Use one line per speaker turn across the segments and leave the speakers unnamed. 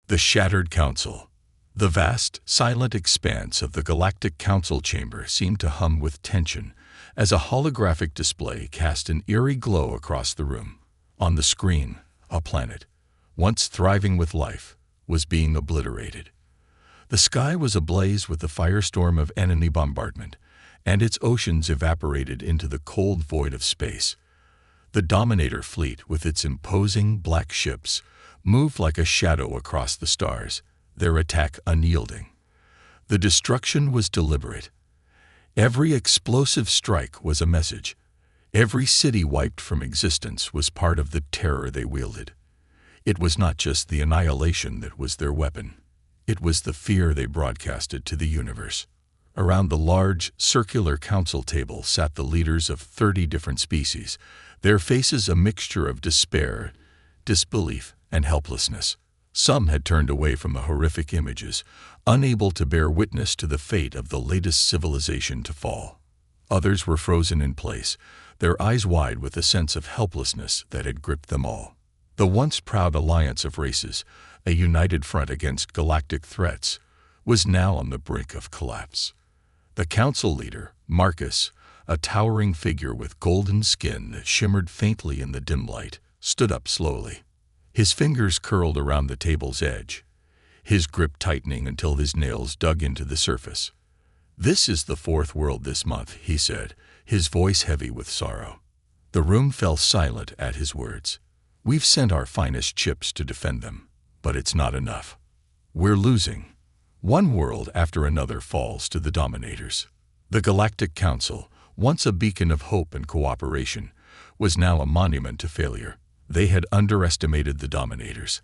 The Shattered Council. The vast, silent expanse of the Galactic Council chamber seemed to hum with tension as a holographic display cast an eerie glow across the room. On the screen, a planet, once thriving with life, was being obliterated. The sky was ablaze with the firestorm of enemy bombardment, and its oceans evaporated into the cold void of space. The Dominator fleet, with its imposing black ships, moved like a shadow across the stars, their attack unyielding. The destruction was deliberate. Every explosive strike was a message. Every city wiped from existence was part of the terror they wielded. It was not just the annihilation that was their weapon. It was the fear they broadcasted to the universe. Around the large, circular council table sat the leaders of 30 different species, their faces a mixture of despair, disbelief, and helplessness. Some had turned away from the horrific images, unable to bear witness to the fate of the latest civilization to fall. Others were frozen in place, their eyes wide with a sense of helplessness that had gripped them all. The once proud alliance of races, a united front against galactic threats, was now on the brink of collapse. The council leader, Marcus, a towering figure with golden skin that shimmered faintly in the dim light, stood up slowly. His fingers curled around the table's edge, his grip tightening until his nails dug into the surface. "This is the fourth world this month," he said, his voice heavy with sorrow. The room fell silent at his words. "We've sent our finest ships to defend them, but it's not enough. We're losing. One world after another falls to the Dominators." The Galactic Council, once a beacon of hope and cooperation, was now a monument to failure. They had underestimated the Dominators.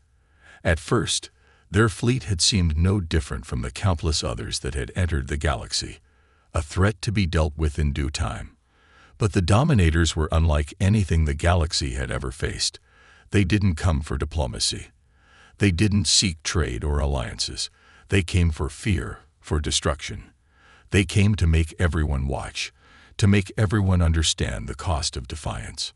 At first, their fleet had seemed no different from the countless others that had entered the galaxy, a threat to be dealt with in due time. But the Dominators were unlike anything the galaxy had ever faced. They didn't come for diplomacy. They didn't seek trade or alliances. They came for fear, for destruction. They came to make everyone watch, to make everyone understand the cost of defiance.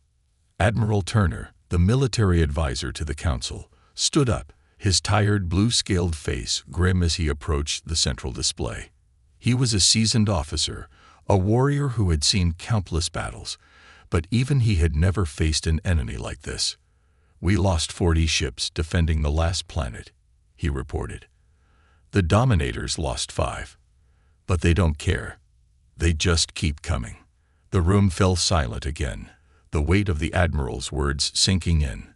Admiral Turner, the military advisor to the council, stood up, his tired blue-scaled face grim as he approached the central display. He was a seasoned officer, a warrior who had seen countless battles, but even he had never faced an enemy like this. "We lost 40 ships defending the last planet," he reported. "The Dominators lost 5. But they don't care. They just keep coming." The room fell silent again, the weight of the Admiral's words sinking in.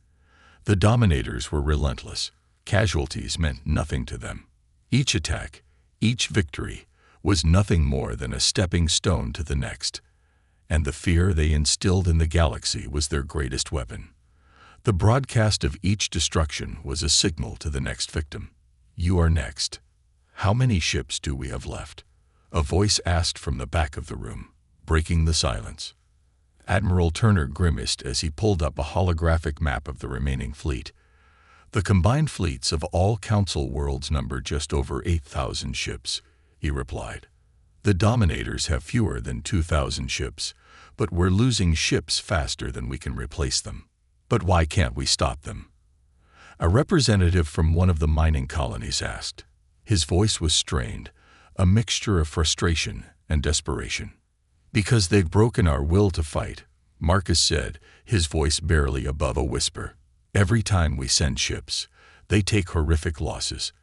The Dominators were relentless. Casualties meant nothing to them. Each attack, each victory, was nothing more than a stepping stone to the next. And the fear they instilled in the galaxy was their greatest weapon. The broadcast of each destruction was a signal to the next victim. "You are next. How many ships do we have left?" a voice asked from the back of the room, breaking the silence. Admiral Turner grimaced as he pulled up a holographic map of the remaining fleet. "The combined fleets of all Council worlds number just over 8,000 ships," he replied. "The Dominators have fewer than 2,000 ships, but we're losing ships faster than we can replace them. But why can't we stop them?" A representative from one of the mining colonies asked. His voice was strained, a mixture of frustration and desperation. "Because they've broken our will to fight," Marcus said, his voice barely above a whisper. "Every time we send ships, they take horrific losses.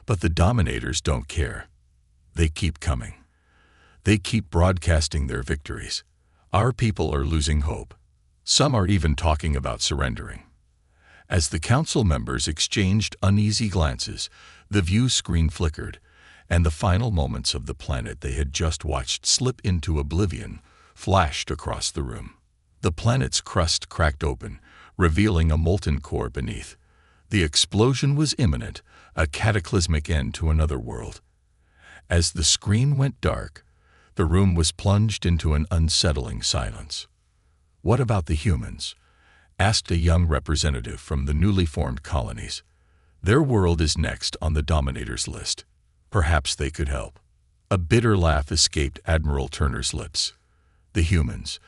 But the Dominators don't care. They keep coming. They keep broadcasting their victories. Our people are losing hope. Some are even talking about surrendering." As the council members exchanged uneasy glances, the view screen flickered, and the final moments of the planet they had just watched slip into oblivion flashed across the room. The planet's crust cracked open, revealing a molten core beneath. The explosion was imminent, a cataclysmic end to another world. As the screen went dark, the room was plunged into an unsettling silence. "What about the humans?" asked a young representative from the newly formed colonies. "Their world is next on the Dominators' list. Perhaps they could help." A bitter laugh escaped Admiral Turner's lips. "The humans.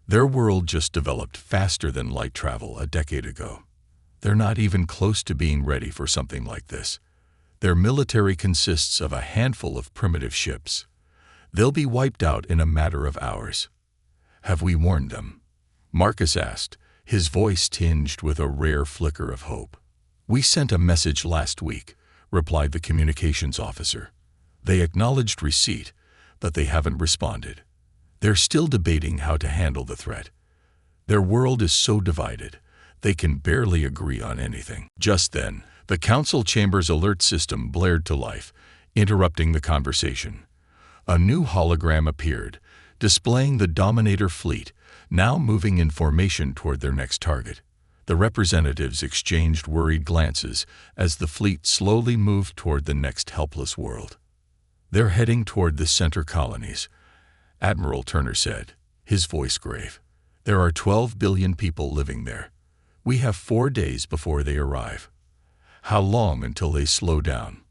Their world just developed faster than light travel a decade ago. They're not even close to being ready for something like this. Their military consists of a handful of primitive ships. They'll be wiped out in a matter of hours. Have we warned them? Marcus asked, his voice tinged with a rare flicker of hope. We sent a message last week, replied the communications officer. They acknowledged receipt, but they haven't responded. They're still debating how to handle the threat. Their world is so divided, they can barely agree on anything. Just then, the council chamber's alert system blared to life, interrupting the conversation. A new hologram appeared, displaying the Dominator fleet, now moving in formation toward their next target. The representatives exchanged worried glances as the fleet slowly moved toward the next helpless world. They're heading toward the center colonies, Admiral Turner said, his voice grave. There are 12 billion people living there. We have 4 days before they arrive. How long until they slow down?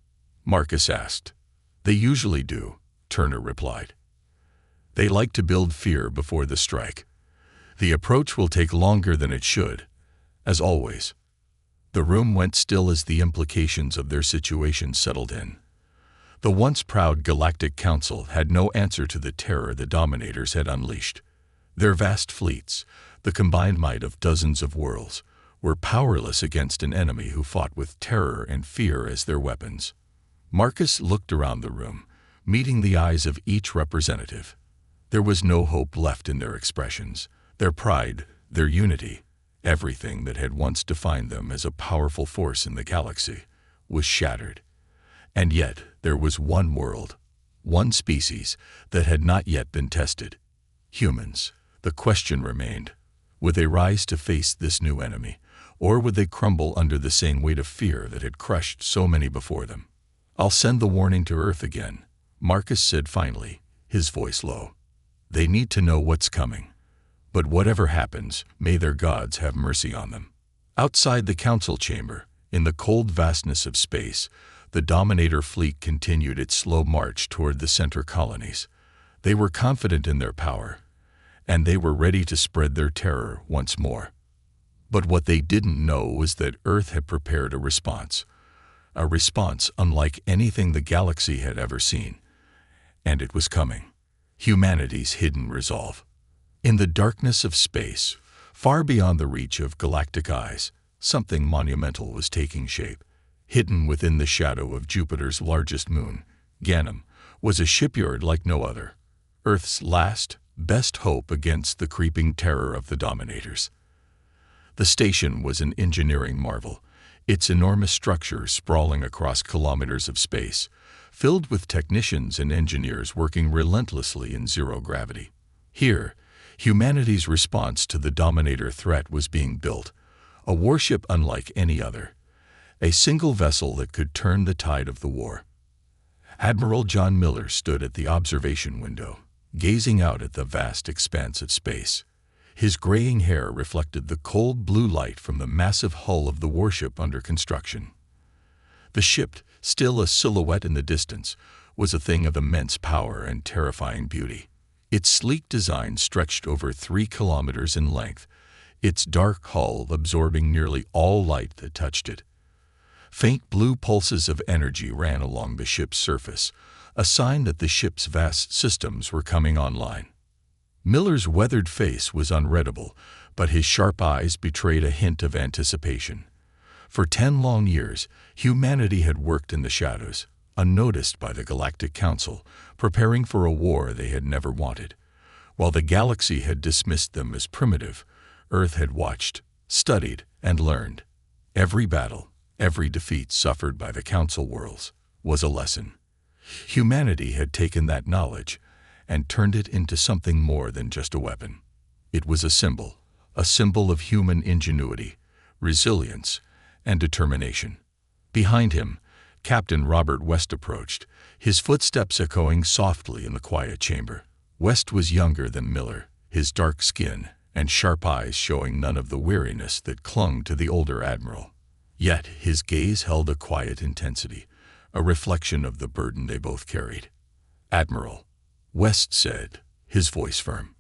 Marcus asked. They usually do, Turner replied. They like to build fear before the strike. The approach will take longer than it should, as always. The room went still as the implications of their situation settled in. The once proud Galactic Council had no answer to the terror the Dominators had unleashed. Their vast fleets, the combined might of dozens of worlds, were powerless against an enemy who fought with terror and fear as their weapons. Marcus looked around the room, meeting the eyes of each representative. There was no hope left in their expressions, their pride, their unity. Everything that had once defined them as a powerful force in the galaxy was shattered. And yet there was one world, one species that had not yet been tested. Humans. The question remained, would they rise to face this new enemy, or would they crumble under the same weight of fear that had crushed so many before them? I'll send the warning to Earth again, Marcus said finally, his voice low. They need to know what's coming. But whatever happens, may their gods have mercy on them. Outside the council chamber, in the cold vastness of space, the Dominator fleet continued its slow march toward the center colonies. They were confident in their power, and they were ready to spread their terror once more. But what they didn't know was that Earth had prepared a response unlike anything the galaxy had ever seen. And it was coming. Humanity's hidden resolve. In the darkness of space, far beyond the reach of galactic eyes, something monumental was taking shape. Hidden within the shadow of Jupiter's largest moon, Ganem, was a shipyard like no other. Earth's last, best hope against the creeping terror of the Dominators. The station was an engineering marvel, its enormous structure sprawling across kilometers of space, filled with technicians and engineers working relentlessly in zero gravity. Here, humanity's response to the Dominator threat was being built, a warship unlike any other, a single vessel that could turn the tide of the war. Admiral John Miller stood at the observation window, gazing out at the vast expanse of space. His graying hair reflected the cold blue light from the massive hull of the warship under construction. The ship, still a silhouette in the distance, was a thing of immense power and terrifying beauty. Its sleek design stretched over 3 kilometers in length, its dark hull absorbing nearly all light that touched it. Faint blue pulses of energy ran along the ship's surface, a sign that the ship's vast systems were coming online. Miller's weathered face was unreadable, but his sharp eyes betrayed a hint of anticipation. For 10 long years, humanity had worked in the shadows, unnoticed by the Galactic Council, preparing for a war they had never wanted. While the galaxy had dismissed them as primitive, Earth had watched, studied, and learned. Every battle, every defeat suffered by the Council worlds was a lesson. Humanity had taken that knowledge and turned it into something more than just a weapon. It was a symbol of human ingenuity, resilience, and determination. Behind him, Captain Robert West approached, his footsteps echoing softly in the quiet chamber. West was younger than Miller, his dark skin and sharp eyes showing none of the weariness that clung to the older admiral. Yet his gaze held a quiet intensity, a reflection of the burden they both carried. "Admiral," West said, his voice firm,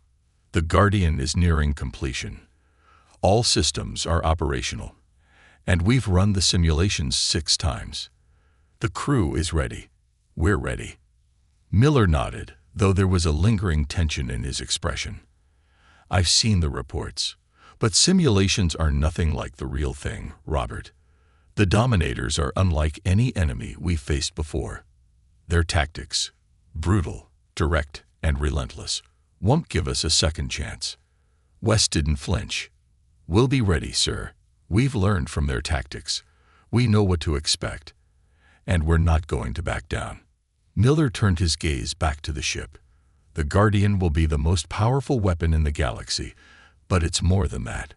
"the Guardian is nearing completion. All systems are operational, And we've run the simulations 6 times. The crew is ready. We're ready." Miller nodded, though there was a lingering tension in his expression. "I've seen the reports, but simulations are nothing like the real thing, Robert. The Dominators are unlike any enemy we've faced before. Their tactics, brutal, direct, and relentless, won't give us a second chance." West didn't flinch. "We'll be ready, sir. We've learned from their tactics. We know what to expect. And we're not going to back down." Miller turned his gaze back to the ship. "The Guardian will be the most powerful weapon in the galaxy, but it's more than that.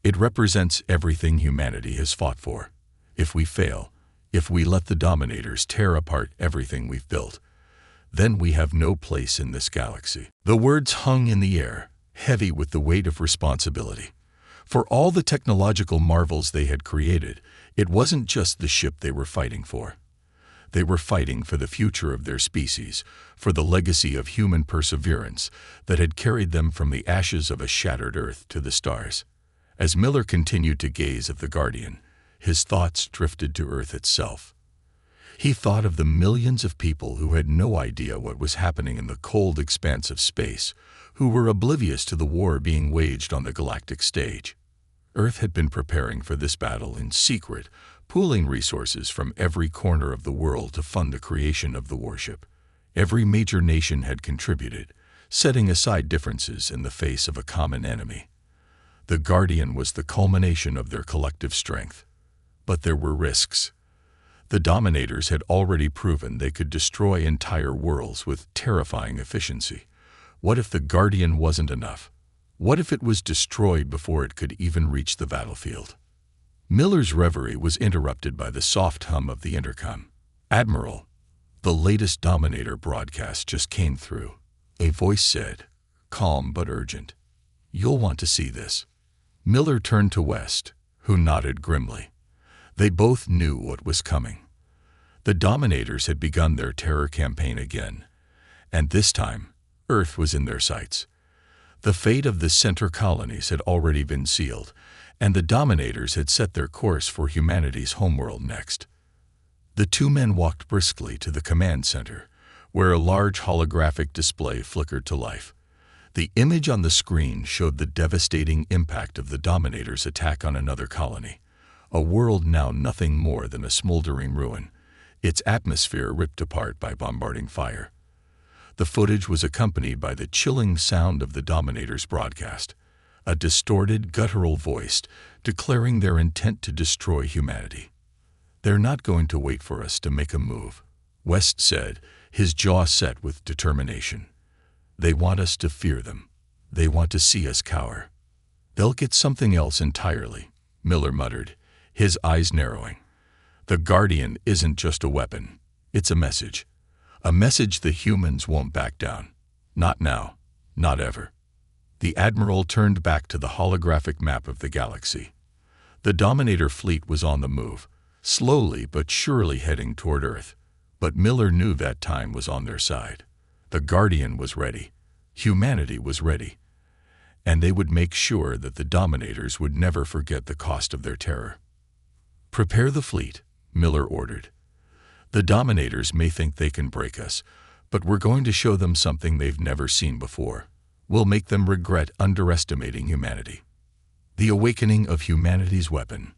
It represents everything humanity has fought for. If we fail, if we let the Dominators tear apart everything we've built, then we have no place in this galaxy." The words hung in the air, heavy with the weight of responsibility. For all the technological marvels they had created, it wasn't just the ship they were fighting for. They were fighting for the future of their species, for the legacy of human perseverance that had carried them from the ashes of a shattered Earth to the stars. As Miller continued to gaze at the Guardian, his thoughts drifted to Earth itself. He thought of the millions of people who had no idea what was happening in the cold expanse of space, who were oblivious to the war being waged on the galactic stage. Earth had been preparing for this battle in secret, pooling resources from every corner of the world to fund the creation of the Warship. Every major nation had contributed, setting aside differences in the face of a common enemy. The Guardian was the culmination of their collective strength. But there were risks. The Dominators had already proven they could destroy entire worlds with terrifying efficiency. What if the Guardian wasn't enough? What if it was destroyed before it could even reach the battlefield? Miller's reverie was interrupted by the soft hum of the intercom. "Admiral, the latest Dominator broadcast just came through," a voice said, calm but urgent. "You'll want to see this." Miller turned to West, who nodded grimly. They both knew what was coming. The Dominators had begun their terror campaign again, and this time, Earth was in their sights. The fate of the center colonies had already been sealed, and the Dominators had set their course for humanity's homeworld next. The two men walked briskly to the command center, where a large holographic display flickered to life. The image on the screen showed the devastating impact of the Dominators' attack on another colony, a world now nothing more than a smoldering ruin, its atmosphere ripped apart by bombarding fire. The footage was accompanied by the chilling sound of the Dominators' broadcast, a distorted, guttural voice declaring their intent to destroy humanity. "They're not going to wait for us to make a move," West said, his jaw set with determination. "They want us to fear them. They want to see us cower." "They'll get something else entirely," Miller muttered, his eyes narrowing. "The Guardian isn't just a weapon. It's a message. A message the humans won't back down. Not now. Not ever." The Admiral turned back to the holographic map of the galaxy. The Dominator fleet was on the move, slowly but surely heading toward Earth. But Miller knew that time was on their side. The Guardian was ready. Humanity was ready. And they would make sure that the Dominators would never forget the cost of their terror. "Prepare the fleet," Miller ordered. "The Dominators may think they can break us, but we're going to show them something they've never seen before. We'll make them regret underestimating humanity." The awakening of humanity's weapon.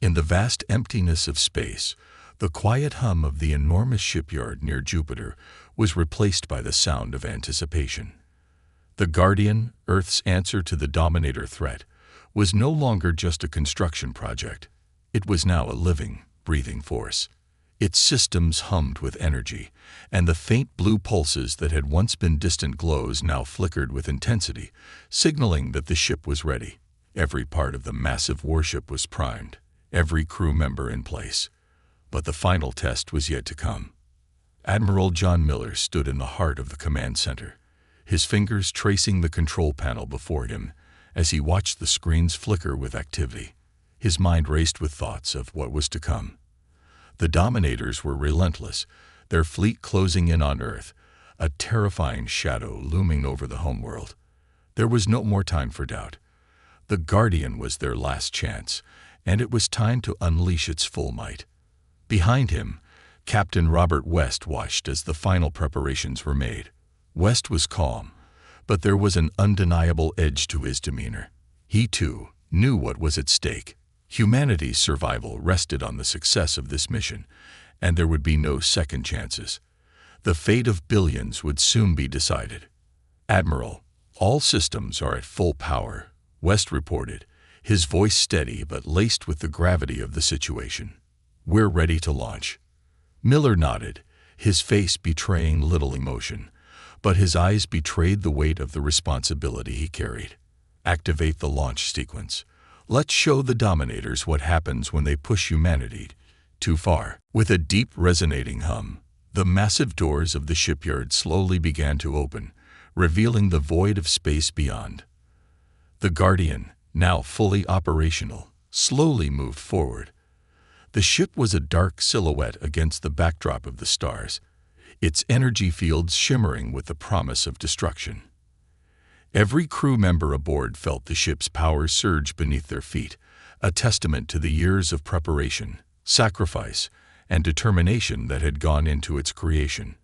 In the vast emptiness of space, the quiet hum of the enormous shipyard near Jupiter was replaced by the sound of anticipation. The Guardian, Earth's answer to the Dominator threat, was no longer just a construction project. It was now a living, breathing force. Its systems hummed with energy, and the faint blue pulses that had once been distant glows now flickered with intensity, signaling that the ship was ready. Every part of the massive warship was primed, every crew member in place. But the final test was yet to come. Admiral John Miller stood in the heart of the command center, his fingers tracing the control panel before him as he watched the screens flicker with activity. His mind raced with thoughts of what was to come. The Dominators were relentless, their fleet closing in on Earth, a terrifying shadow looming over the homeworld. There was no more time for doubt. The Guardian was their last chance, and it was time to unleash its full might. Behind him, Captain Robert West watched as the final preparations were made. West was calm, but there was an undeniable edge to his demeanor. He, too, knew what was at stake. Humanity's survival rested on the success of this mission, and there would be no second chances. The fate of billions would soon be decided. "Admiral, all systems are at full power," West reported, his voice steady but laced with the gravity of the situation. "We're ready to launch." Miller nodded, his face betraying little emotion, but his eyes betrayed the weight of the responsibility he carried. "Activate the launch sequence. Let's show the Dominators what happens when they push humanity too far." With a deep resonating hum, the massive doors of the shipyard slowly began to open, revealing the void of space beyond. The Guardian, now fully operational, slowly moved forward. The ship was a dark silhouette against the backdrop of the stars, its energy fields shimmering with the promise of destruction. Every crew member aboard felt the ship's power surge beneath their feet, a testament to the years of preparation, sacrifice, and determination that had gone into its creation.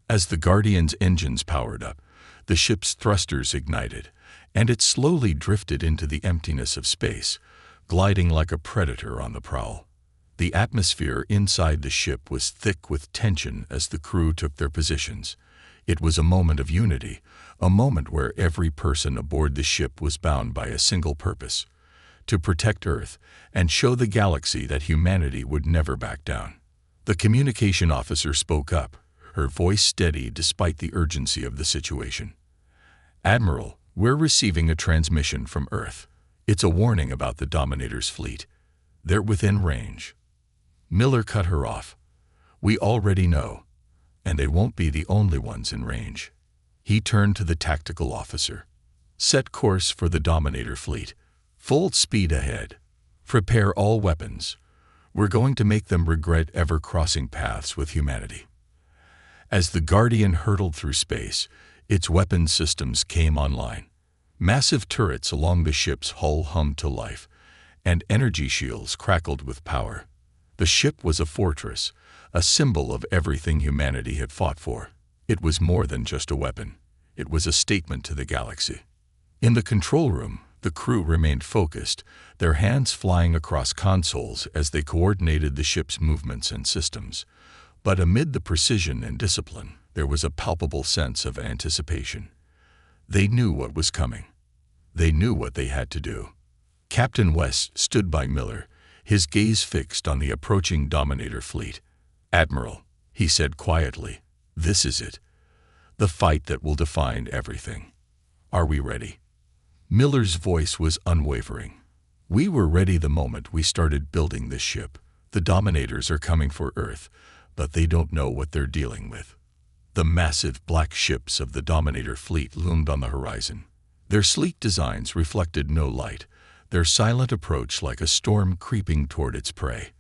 As the Guardian's engines powered up, the ship's thrusters ignited, and it slowly drifted into the emptiness of space, gliding like a predator on the prowl. The atmosphere inside the ship was thick with tension as the crew took their positions. It was a moment of unity, a moment where every person aboard the ship was bound by a single purpose: to protect Earth and show the galaxy that humanity would never back down. The communication officer spoke up, her voice steady despite the urgency of the situation. "Admiral, we're receiving a transmission from Earth. It's a warning about the Dominator's fleet. They're within range." Miller cut her off. "We already know, and they won't be the only ones in range." He turned to the tactical officer. "Set course for the Dominator fleet. Full speed ahead. Prepare all weapons. We're going to make them regret ever crossing paths with humanity." As the Guardian hurtled through space, its weapon systems came online. Massive turrets along the ship's hull hummed to life, and energy shields crackled with power. The ship was a fortress, a symbol of everything humanity had fought for. It was more than just a weapon. It was a statement to the galaxy. In the control room, the crew remained focused, their hands flying across consoles as they coordinated the ship's movements and systems. But amid the precision and discipline, there was a palpable sense of anticipation. They knew what was coming. They knew what they had to do. Captain West stood by Miller, his gaze fixed on the approaching Dominator fleet. "Admiral," he said quietly, "this is it. The fight that will define everything. Are we ready?" Miller's voice was unwavering. "We were ready the moment we started building this ship. The Dominators are coming for Earth, but they don't know what they're dealing with." The massive black ships of the Dominator fleet loomed on the horizon. Their sleek designs reflected no light, their silent approach like a storm creeping toward its prey.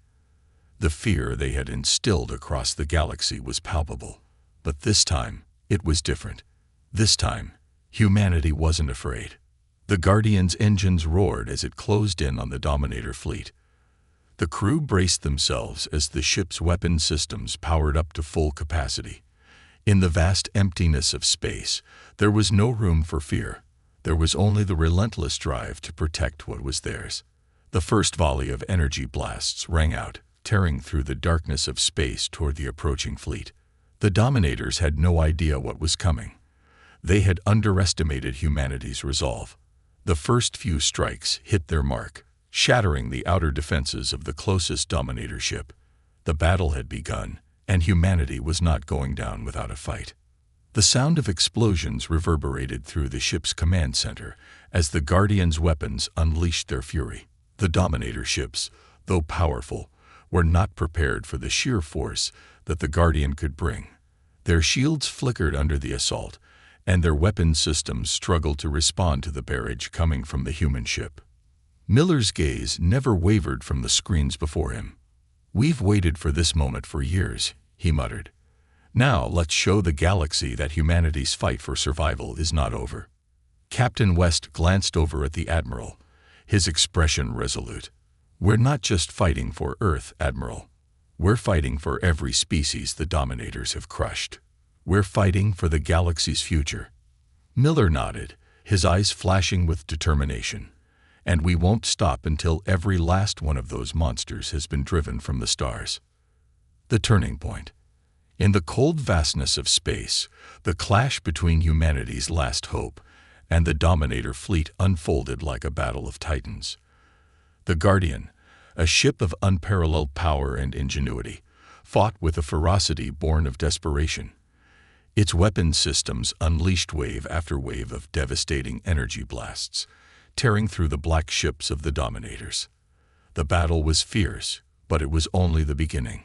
The fear they had instilled across the galaxy was palpable. But this time, it was different. This time, humanity wasn't afraid. The Guardian's engines roared as it closed in on the Dominator fleet. The crew braced themselves as the ship's weapon systems powered up to full capacity. In the vast emptiness of space, there was no room for fear. There was only the relentless drive to protect what was theirs. The first volley of energy blasts rang out, tearing through the darkness of space toward the approaching fleet. The Dominators had no idea what was coming. They had underestimated humanity's resolve. The first few strikes hit their mark, shattering the outer defenses of the closest Dominator ship. The battle had begun, and humanity was not going down without a fight. The sound of explosions reverberated through the ship's command center as the Guardian's weapons unleashed their fury. The Dominator ships, though powerful, were not prepared for the sheer force that the Guardian could bring. Their shields flickered under the assault, and their weapon systems struggled to respond to the barrage coming from the human ship. Miller's gaze never wavered from the screens before him. "We've waited for this moment for years," he muttered. "Now let's show the galaxy that humanity's fight for survival is not over." Captain West glanced over at the Admiral, his expression resolute. "We're not just fighting for Earth, Admiral. We're fighting for every species the Dominators have crushed. We're fighting for the galaxy's future." Miller nodded, his eyes flashing with determination. "And we won't stop until every last one of those monsters has been driven from the stars." The turning point. In the cold vastness of space, the clash between humanity's last hope and the Dominator fleet unfolded like a battle of titans. The Guardian, a ship of unparalleled power and ingenuity, fought with a ferocity born of desperation. Its weapon systems unleashed wave after wave of devastating energy blasts, tearing through the black ships of the Dominators. The battle was fierce, but it was only the beginning.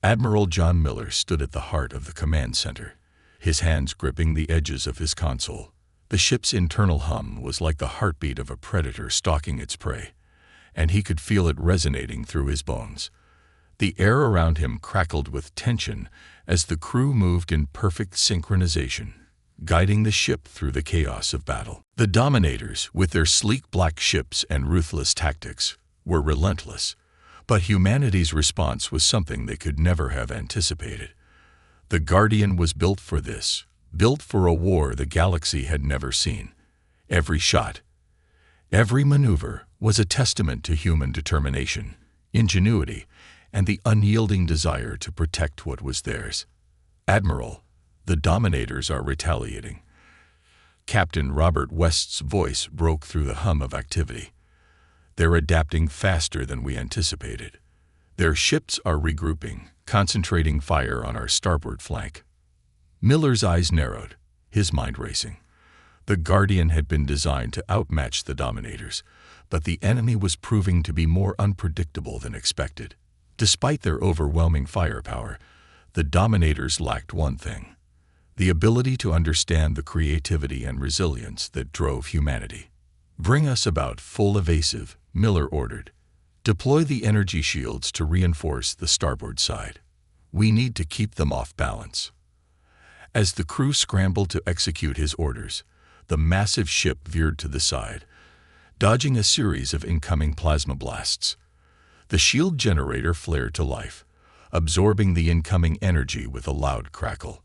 Admiral John Miller stood at the heart of the command center, his hands gripping the edges of his console. The ship's internal hum was like the heartbeat of a predator stalking its prey, and he could feel it resonating through his bones. The air around him crackled with tension as the crew moved in perfect synchronization, guiding the ship through the chaos of battle. The Dominators, with their sleek black ships and ruthless tactics, were relentless, but humanity's response was something they could never have anticipated. The Guardian was built for this, built for a war the galaxy had never seen. Every shot, every maneuver was a testament to human determination, ingenuity, and the unyielding desire to protect what was theirs. "Admiral, the Dominators are retaliating." Captain Robert West's voice broke through the hum of activity. "They're adapting faster than we anticipated. Their ships are regrouping, concentrating fire on our starboard flank." Miller's eyes narrowed, his mind racing. The Guardian had been designed to outmatch the Dominators, but the enemy was proving to be more unpredictable than expected. Despite their overwhelming firepower, the Dominators lacked one thing: the ability to understand the creativity and resilience that drove humanity. "Bring us about full evasive," Miller ordered. "Deploy the energy shields to reinforce the starboard side. We need to keep them off balance." As the crew scrambled to execute his orders, the massive ship veered to the side, dodging a series of incoming plasma blasts. The shield generator flared to life, absorbing the incoming energy with a loud crackle.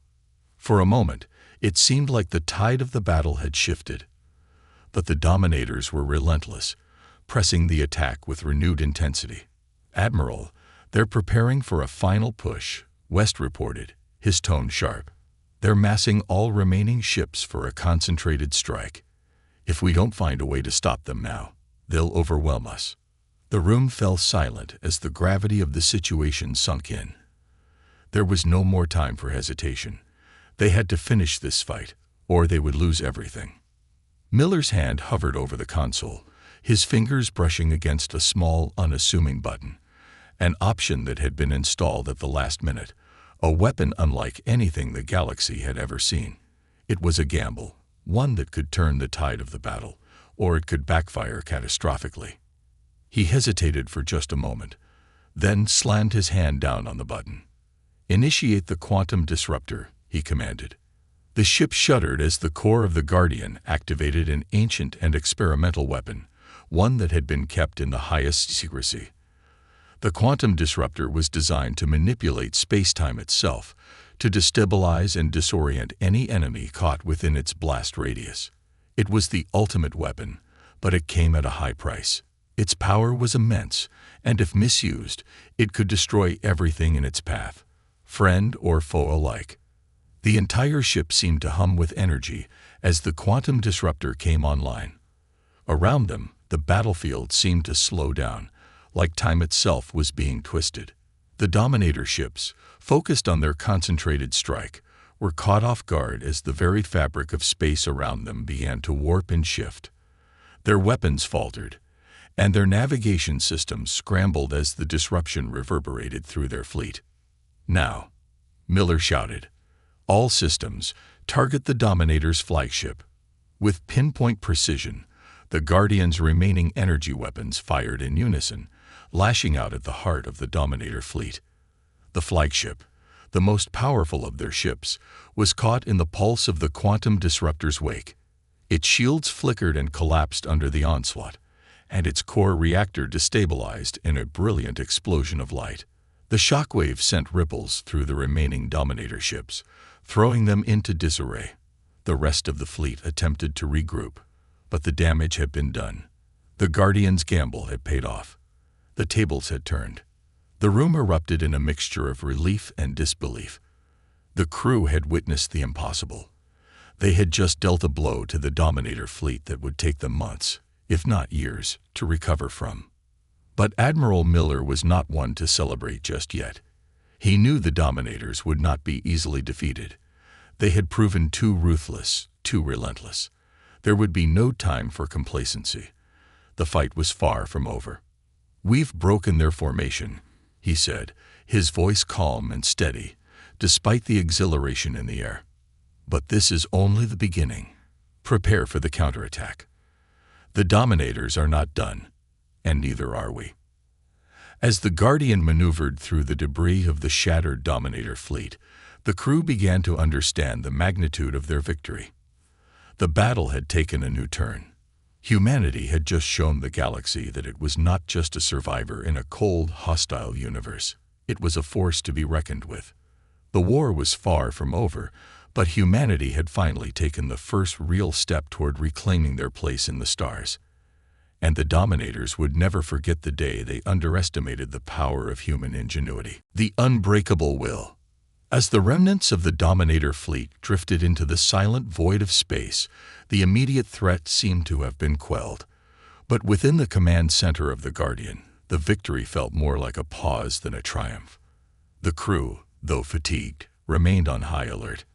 For a moment, it seemed like the tide of the battle had shifted. But the Dominators were relentless, pressing the attack with renewed intensity. "Admiral, they're preparing for a final push," West reported, his tone sharp. "They're massing all remaining ships for a concentrated strike. If we don't find a way to stop them now, they'll overwhelm us." The room fell silent as the gravity of the situation sunk in. There was no more time for hesitation. They had to finish this fight, or they would lose everything. Miller's hand hovered over the console, his fingers brushing against a small, unassuming button, an option that had been installed at the last minute, a weapon unlike anything the galaxy had ever seen. It was a gamble, one that could turn the tide of the battle, or it could backfire catastrophically. He hesitated for just a moment, then slammed his hand down on the button. "Initiate the quantum disruptor," he commanded. The ship shuddered as the core of the Guardian activated an ancient and experimental weapon, one that had been kept in the highest secrecy. The quantum disruptor was designed to manipulate space-time itself, to destabilize and disorient any enemy caught within its blast radius. It was the ultimate weapon, but it came at a high price. Its power was immense, and if misused, it could destroy everything in its path, friend or foe alike. The entire ship seemed to hum with energy as the quantum disruptor came online. Around them, the battlefield seemed to slow down, like time itself was being twisted. The Dominator ships, focused on their concentrated strike, were caught off guard as the very fabric of space around them began to warp and shift. Their weapons faltered, and their navigation systems scrambled as the disruption reverberated through their fleet. "Now," Miller shouted, "all systems, target the Dominator's flagship." With pinpoint precision, the Guardian's remaining energy weapons fired in unison, lashing out at the heart of the Dominator fleet. The flagship, the most powerful of their ships, was caught in the pulse of the quantum disruptor's wake. Its shields flickered and collapsed under the onslaught, and its core reactor destabilized in a brilliant explosion of light. The shockwave sent ripples through the remaining Dominator ships, throwing them into disarray. The rest of the fleet attempted to regroup, but the damage had been done. The Guardians' gamble had paid off. The tables had turned. The room erupted in a mixture of relief and disbelief. The crew had witnessed the impossible. They had just dealt a blow to the Dominator fleet that would take them months, if not years, to recover from. But Admiral Miller was not one to celebrate just yet. He knew the Dominators would not be easily defeated. They had proven too ruthless, too relentless. There would be no time for complacency. The fight was far from over. "We've broken their formation," he said, his voice calm and steady, despite the exhilaration in the air. "But this is only the beginning. Prepare for the counterattack. The Dominators are not done, and neither are we." As the Guardian maneuvered through the debris of the shattered Dominator fleet, the crew began to understand the magnitude of their victory. The battle had taken a new turn. Humanity had just shown the galaxy that it was not just a survivor in a cold, hostile universe. It was a force to be reckoned with. The war was far from over, but humanity had finally taken the first real step toward reclaiming their place in the stars. And the Dominators would never forget the day they underestimated the power of human ingenuity. The unbreakable will. As the remnants of the Dominator fleet drifted into the silent void of space, the immediate threat seemed to have been quelled. But within the command center of the Guardian, the victory felt more like a pause than a triumph. The crew, though fatigued, remained on high alert.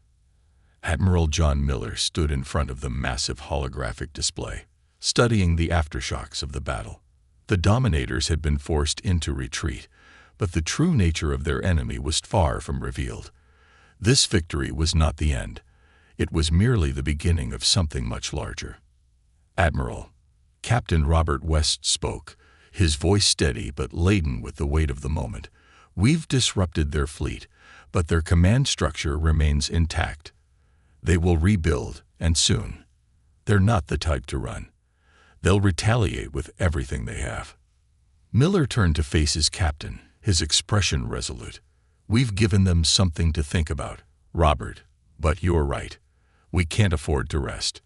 Admiral John Miller stood in front of the massive holographic display, studying the aftershocks of the battle. The Dominators had been forced into retreat, but the true nature of their enemy was far from revealed. This victory was not the end. It was merely the beginning of something much larger. "Admiral," Captain Robert West spoke, his voice steady but laden with the weight of the moment. "We've disrupted their fleet, but their command structure remains intact. They will rebuild, and soon. They're not the type to run. They'll retaliate with everything they have." Miller turned to face his captain, his expression resolute. "We've given them something to think about, Robert, but you're right. We can't afford to rest.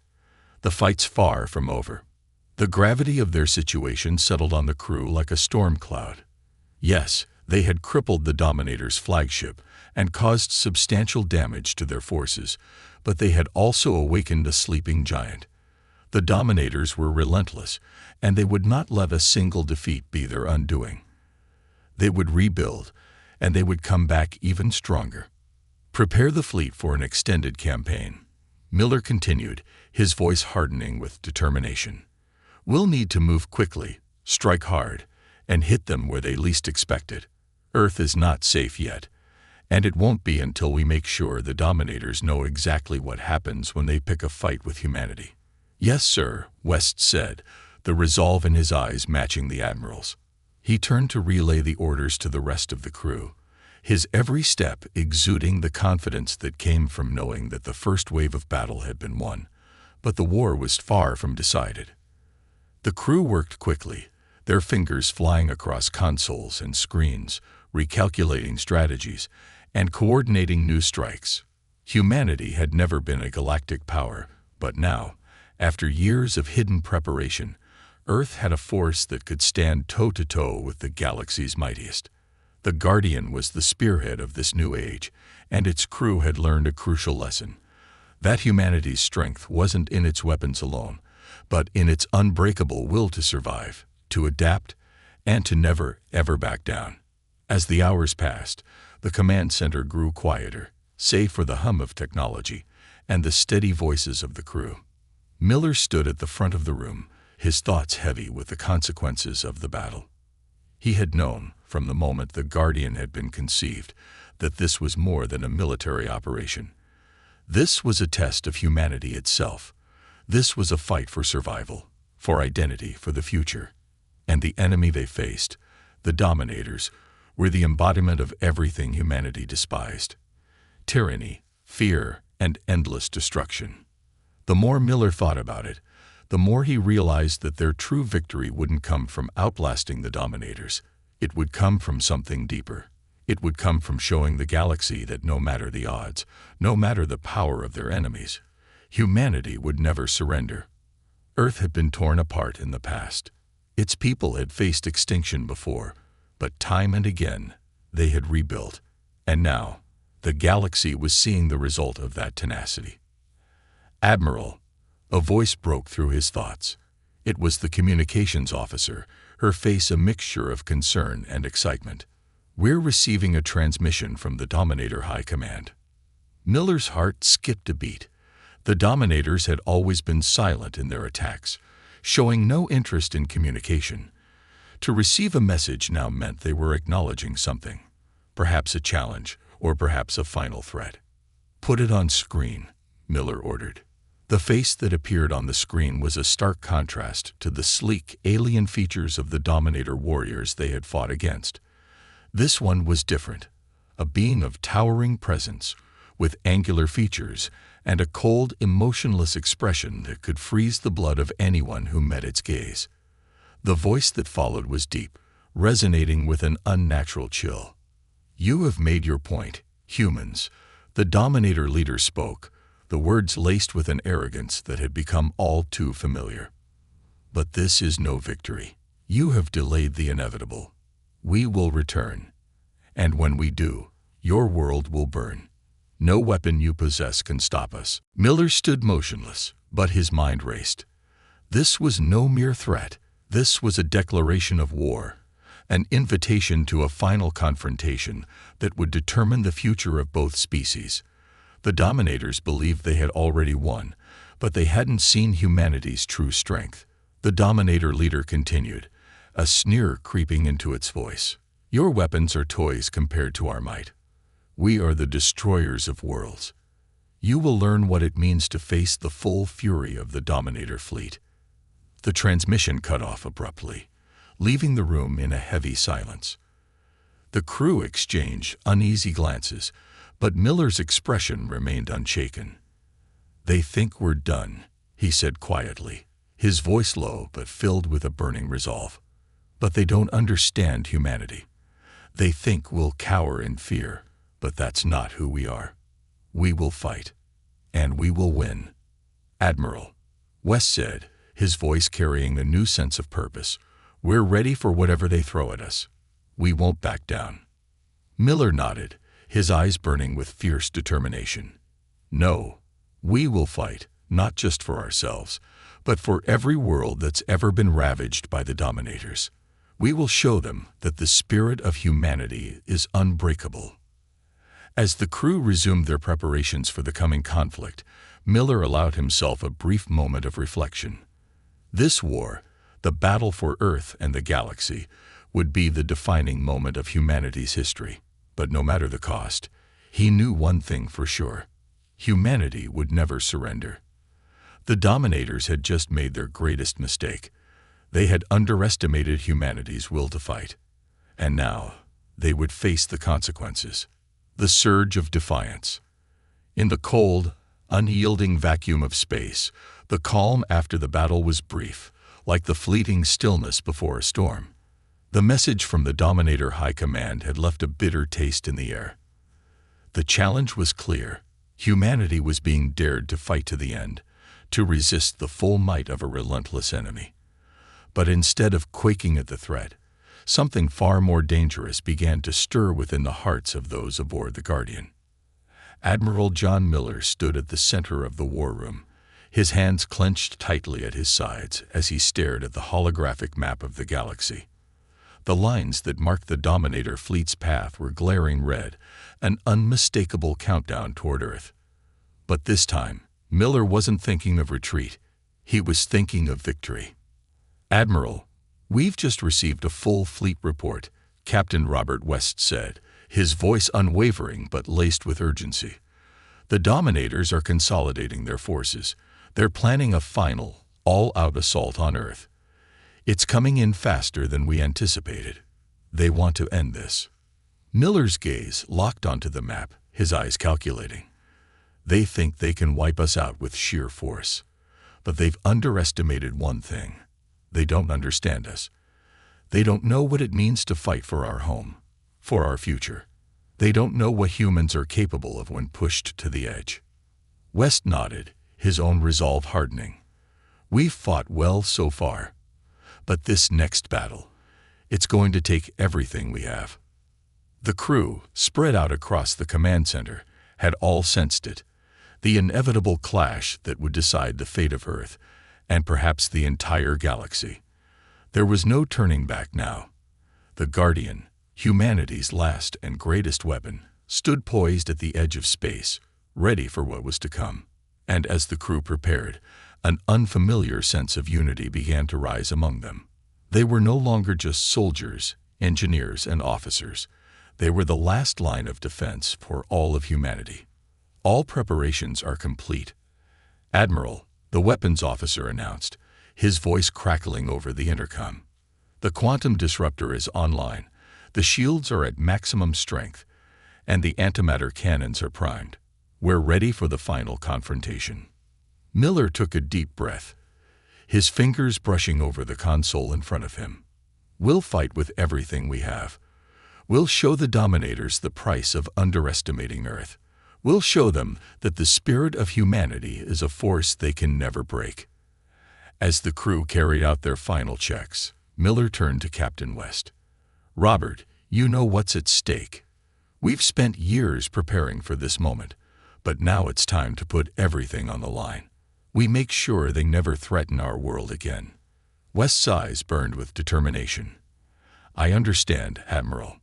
The fight's far from over." The gravity of their situation settled on the crew like a storm cloud. Yes, they had crippled the Dominator's flagship and caused substantial damage to their forces, but they had also awakened a sleeping giant. The Dominators were relentless, and they would not let a single defeat be their undoing. They would rebuild, and they would come back even stronger. "Prepare the fleet for an extended campaign," Miller continued, his voice hardening with determination. "We'll need to move quickly, strike hard, and hit them where they least expect it. Earth is not safe yet, and it won't be until we make sure the Dominators know exactly what happens when they pick a fight with humanity." "Yes, sir," West said, the resolve in his eyes matching the Admiral's. He turned to relay the orders to the rest of the crew, his every step exuding the confidence that came from knowing that the first wave of battle had been won, but the war was far from decided. The crew worked quickly, their fingers flying across consoles and screens, recalculating strategies, and coordinating new strikes. Humanity had never been a galactic power, but now, after years of hidden preparation, Earth had a force that could stand toe-to-toe with the galaxy's mightiest. The Guardian was the spearhead of this new age, and its crew had learned a crucial lesson. That humanity's strength wasn't in its weapons alone, but in its unbreakable will to survive, to adapt, and to never, ever back down. As the hours passed, the command center grew quieter, save for the hum of technology and the steady voices of the crew. Miller stood at the front of the room, his thoughts heavy with the consequences of the battle. He had known, from the moment the Guardian had been conceived, that this was more than a military operation. This was a test of humanity itself. This was a fight for survival, for identity, for the future. And the enemy they faced, the Dominators, were the embodiment of everything humanity despised: tyranny, fear, and endless destruction. The more Miller thought about it, the more he realized that their true victory wouldn't come from outlasting the Dominators. It would come from something deeper. It would come from showing the galaxy that no matter the odds, no matter the power of their enemies, humanity would never surrender. Earth had been torn apart in the past. Its people had faced extinction before, but time and again, they had rebuilt. And now, the galaxy was seeing the result of that tenacity. "Admiral," a voice broke through his thoughts. It was the communications officer, her face a mixture of concern and excitement. "We're receiving a transmission from the Dominator High Command." Miller's heart skipped a beat. The Dominators had always been silent in their attacks, showing no interest in communication. To receive a message now meant they were acknowledging something, perhaps a challenge, or perhaps a final threat. "Put it on screen," Miller ordered. The face that appeared on the screen was a stark contrast to the sleek, alien features of the Dominator warriors they had fought against. This one was different, a being of towering presence, with angular features and a cold, emotionless expression that could freeze the blood of anyone who met its gaze. The voice that followed was deep, resonating with an unnatural chill. "You have made your point, humans," the Dominator leader spoke, the words laced with an arrogance that had become all too familiar. "But this is no victory. You have delayed the inevitable. We will return. And when we do, your world will burn. No weapon you possess can stop us." Miller stood motionless, but his mind raced. This was no mere threat. This was a declaration of war, an invitation to a final confrontation that would determine the future of both species. The Dominators believed they had already won, but they hadn't seen humanity's true strength. The Dominator leader continued, a sneer creeping into its voice. "Your weapons are toys compared to our might. We are the destroyers of worlds. You will learn what it means to face the full fury of the Dominator fleet." The transmission cut off abruptly, leaving the room in a heavy silence. The crew exchanged uneasy glances, but Miller's expression remained unshaken. "They think we're done," he said quietly, his voice low but filled with a burning resolve. "But they don't understand humanity. They think we'll cower in fear, but that's not who we are. We will fight, and we will win." "Admiral," West said, his voice carrying a new sense of purpose, "we're ready for whatever they throw at us. We won't back down." Miller nodded, his eyes burning with fierce determination. "No, we will fight, not just for ourselves, but for every world that's ever been ravaged by the Dominators. We will show them that the spirit of humanity is unbreakable." As the crew resumed their preparations for the coming conflict, Miller allowed himself a brief moment of reflection. This war, the battle for Earth and the galaxy, would be the defining moment of humanity's history. But no matter the cost, he knew one thing for sure: humanity would never surrender. The Dominators had just made their greatest mistake. They had underestimated humanity's will to fight. And now, they would face the consequences. The surge of defiance. In the cold, unyielding vacuum of space, the calm after the battle was brief, like the fleeting stillness before a storm. The message from the Dominator High Command had left a bitter taste in the air. The challenge was clear. Humanity was being dared to fight to the end, to resist the full might of a relentless enemy. But instead of quaking at the threat, something far more dangerous began to stir within the hearts of those aboard the Guardian. Admiral John Miller stood at the center of the war room, his hands clenched tightly at his sides as he stared at the holographic map of the galaxy. The lines that marked the Dominator fleet's path were glaring red, an unmistakable countdown toward Earth. But this time, Miller wasn't thinking of retreat. He was thinking of victory. "Admiral, we've just received a full fleet report," Captain Robert West said, his voice unwavering but laced with urgency. "The Dominators are consolidating their forces. They're planning a final, all-out assault on Earth. It's coming in faster than we anticipated. They want to end this." Miller's gaze locked onto the map, his eyes calculating. "They think they can wipe us out with sheer force. But they've underestimated one thing. They don't understand us. They don't know what it means to fight for our home, for our future. They don't know what humans are capable of when pushed to the edge. West nodded, his own resolve hardening. We've fought well so far. But this next battle, it's going to take everything we have. The crew, spread out across the command center, had all sensed it. The inevitable clash that would decide the fate of Earth, and perhaps the entire galaxy. There was no turning back now. The Guardian, humanity's last and greatest weapon, stood poised at the edge of space, ready for what was to come. And as the crew prepared, an unfamiliar sense of unity began to rise among them. They were no longer just soldiers, engineers, and officers. They were the last line of defense for all of humanity. All preparations are complete. Admiral, the weapons officer announced, his voice crackling over the intercom. The quantum disruptor is online. The shields are at maximum strength, and the antimatter cannons are primed. We're ready for the final confrontation. Miller took a deep breath, his fingers brushing over the console in front of him. We'll fight with everything we have. We'll show the dominators the price of underestimating Earth. We'll show them that the spirit of humanity is a force they can never break. As the crew carried out their final checks, Miller turned to Captain West. Robert, you know what's at stake. We've spent years preparing for this moment, but now it's time to put everything on the line. We make sure they never threaten our world again. West's eyes burned with determination. I understand, Admiral.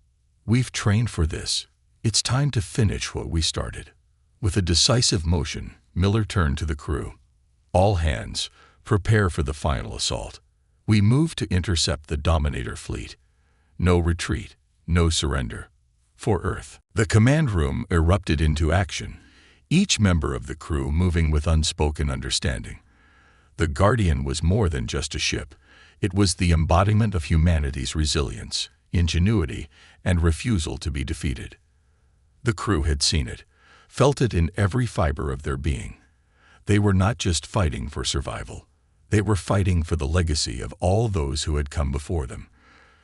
We've trained for this. It's time to finish what we started. With a decisive motion, Miller turned to the crew. All hands, prepare for the final assault. We move to intercept the Dominator fleet. No retreat, no surrender. For Earth. The command room erupted into action, each member of the crew moving with unspoken understanding. The Guardian was more than just a ship. It was the embodiment of humanity's resilience, ingenuity, and refusal to be defeated. The crew had seen it, felt it in every fiber of their being. They were not just fighting for survival. They were fighting for the legacy of all those who had come before them,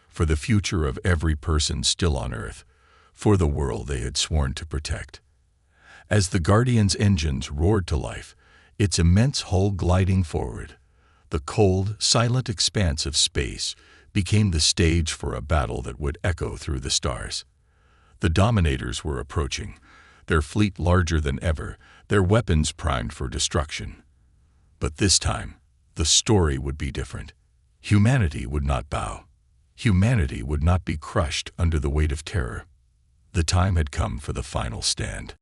for the future of every person still on Earth, for the world they had sworn to protect. As the Guardian's engines roared to life, its immense hull gliding forward, the cold, silent expanse of space became the stage for a battle that would echo through the stars. The Dominators were approaching, their fleet larger than ever, their weapons primed for destruction. But this time, the story would be different. Humanity would not bow. Humanity would not be crushed under the weight of terror. The time had come for the final stand.